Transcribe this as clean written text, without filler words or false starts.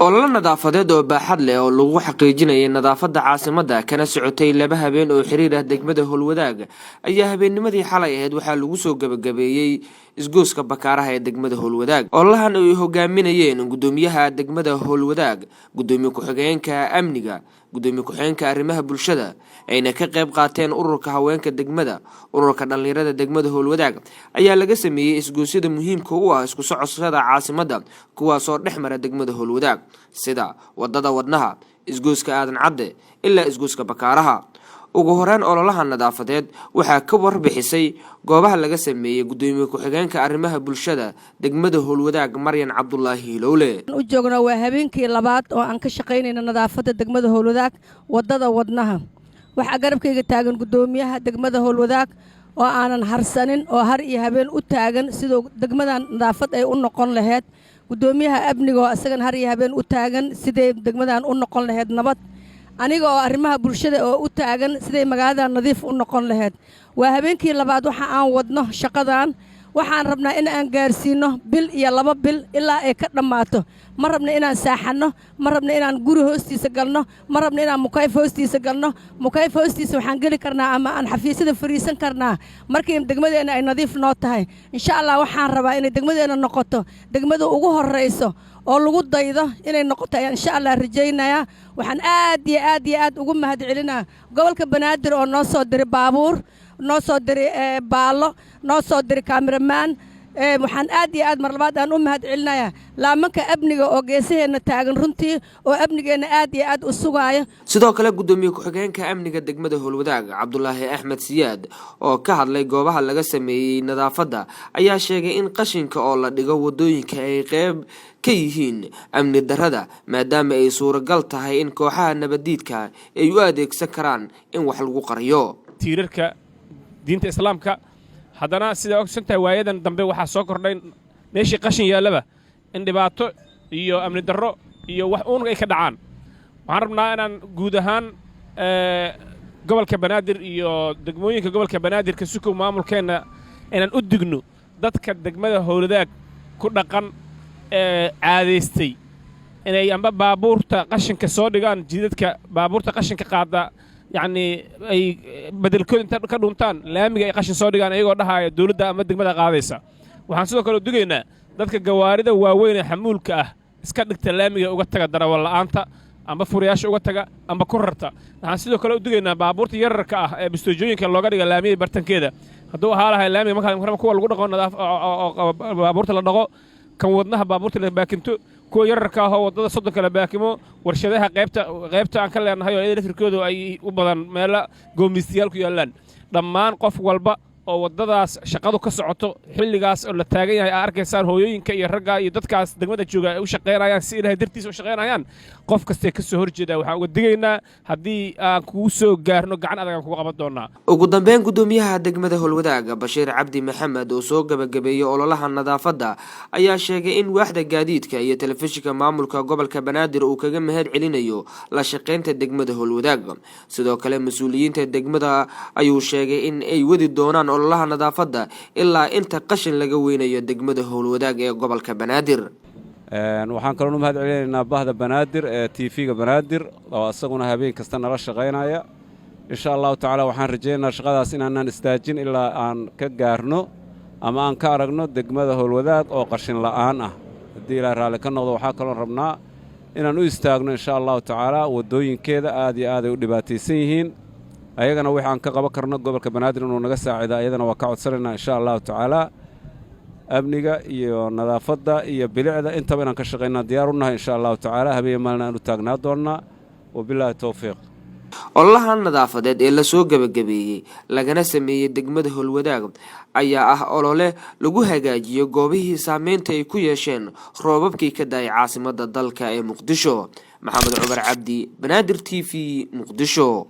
olole nadaafadeed oo baaxad leh oo lagu xaqiijinayay nadaafadda caasimadda kana socotay laba habeen oo xiriir ah degmada Howlwadaag ayaa habeennimadii xalay ahayd waxaa lagu soo gabagabeeyay isgooska Bakaaraha ee degmada Howlwadaag. Ololahan ay hogaaminayeen gudoomiyaha degmada Howlwadaag, gudoomiye ku-xigeenka amniga, gudoomiye ku-xigeenka arrimaha bulshada, ayna ka qayb qaateen ururka haweenka degmada, ururka dhalinyarada degmada Howlwadaag ayaa laga sameeyay isgoosyada muhiimka u ah isku socoshada caasimadda kuwaas oo dhexmara degmada Howlwadaag sida wadada wadnaha, isgooska aadan cadde ilaa isgooska Bakaaraha. ugu horeen ololaha nadaafadeed waxaa ka warbixisay goobaha laga sameeyay gudoomiye ku-xigeenka arrimaha bulshada degmada Howlwadaag Maryan Cabdullaahi Lowle. u joogna waa habeenkii labaad oo aan ka shaqeynayna nadaafadda degmada Howlwadaag wadada wadnaha. waxa garabkayga taagan gudoomiyaha degmada Howlwadaag oo aanan harsanin oo har iyo habeen u taagan sidoo degmadan nadaafad ay u noqon lahayd. gudoomiyaha amniga oo asagan har iyo habeen u taagan sidee degmadan u noqon lahayd nabad. aniga oo arrimaha bulshada oo u taagan sidee magaalada nadiif u noqon lahayd. waa habeenkii labaad waxa aan wadno shaqadan waxaan rabnaa in aan gaarsiino bil iyo laba bil ilaa ay ka dhamaato. ma rabna inaan saaxano, ma rabna inaan guri hoostiisa galno, ma rabna inaan mukayf hoostiisa galno. mukayf hoostiisa waxaan geli karnaa ama aan xafiisyada fariisan karnaa markii degmadeena ay nadiif noo tahay. insha Allah waxaan rabaa inay degmadeena noqoto degmada ugu horeyso oo lagu daydo inay noqoto insha Allah rajaynaya. waxaan aad iyo aad ugu mahadcelinaa gobolka Banaadir oo noo soo diray baabuur, noo soo diray baalo, noo soo diray cameraman. waxaan aad iyo aad mar labaad aan u mahadcelinayaa laamanka amniga oo geesaheena taagan runtii oo amnigeena aad iyo aad u sugaayo. sidoo kale gudoomiye ku-xigeenka amniga degmada Howlwadaag Cabdullaahi Axmed Siyaad oo ka hadlay goobaha laga sameeyay nadaafadda ayaa sheegay in qashinka oo la dhigo wadooyinka ay qayb ka yihiin amni darrada maadaama ay suuragal tahay in kooxaha nabadiidka ay u adeegsan karaan in wax lagu qariyo tiirarka diinta islaamka. haddana sida ogsantahay waayadan dambe waxaa soo kordhay meeshii qashin yaalaba in dhibaato iyo amni darro iyo wax uun ay ka dhacaan. waxaan rabnaa inaan guud ahaan gobolka Banaadir iyo degmooyinka gobolka Banaadir ka sukow maamulkeena inaan u digno dadka degmada Howlwadaag ku dhaqan caadaystay inay amba baabuurta qashinka soo dhigaan jidadka baabuurta qashinka qaada يعني أي بدل كل كدونتان لامي قشن صادقان أيقو ده دولة أما دقمة قاضيسة وحنسوا كانوا دقينا ذاتك جوارده ووين حمول كأه إسكتك تلامي وقتك درا ولا أنت أما فرياش وقتك أما كررتا حنسوا كانوا دقينا بابورت يرك كأه بستوجين كان لقاري لامي برتن كده هدوء حالها لامي ما كان كوا الجودة قلنا بابورت للنقو كان ودناها بابورت اللي باكنتو كو يركا هو wadada sodonka la baakimo warshadaha qaybta aan ka leenahay oo electricoodu ay u badan meel goomistiyaal ku yaalaan dhammaan qof walba oo wadadaas shaqadu ka socoto xilligaas oo la taagan yahay arkaysaan hooyooyinka iyo ragga iyo dadkaas degmada jooga ay u shaqeynayaan si ilaahay dartiisa u shaqeynayaan qof kasta ka soo horjeeda waxaan uga digaynaa haddii aan kugu soo gaarno gacan adag aan kugu qaban doonaa. ugu dambeyn gudoomiyaha degmada Howlwadaag Bashiir Cabdi Maxamed oo soo gabagabeeyay ololaha nadaafadda ayaa sheegay in waaxda gaadiidka iyo telefishinka maamulka gobolka Banaadir uu kaga mahad celinayo la shaqeynta degmada Howlwadaag. sidoo kale mas'uuliyiinta degmada ayuu sheegay in ay wadi doonaan ololaha nadaafadda ilaa inta qashin laga weynayo degmada Howlwadaag ee gobolka Banaadir. waxaan kaloo mahad celinaynaa bahda Banaadir ee TV-ga Banaadir oo asaguna habeen kasta nala shaqeynaya. insha Allah taala waxaan rajaynayaa shaqadaas inaan istaajin ilaa aan ka gaarno ama aan ka aragno degmada Howlwadaag oo qashin la'aan ah. hadii la raali ka noqdo waxaa kaloo rabnaa inaan u istaagno insha Allah taala wadooyinkeeda aad iyo aad ay u dhibaataysan yihiin ayagana waxaan ka qaban karno gobolka Banaadir inuu naga saacido ayadana waa ka codsanayna insha Allah taala amniga iyo nadaafadda iyo bilicda intaba inaan ka shaqeynaa diyaar u nahay insha Allah taala habeen maalin aan u taagnaa doonaa wabillahi tawfiiq. ololaha nadaafadeed ee la soo gabagabeeyay lagana sameeyay degmada Howlwadaag ayaa ah olole lagu hagaajiyo goobihii saameynta ay ku yeesheen roobabkii ka daay caasimadda dalka ee Muqdisho. Maxamed Cumar Cabdi, Banaadir TV, Muqdisho.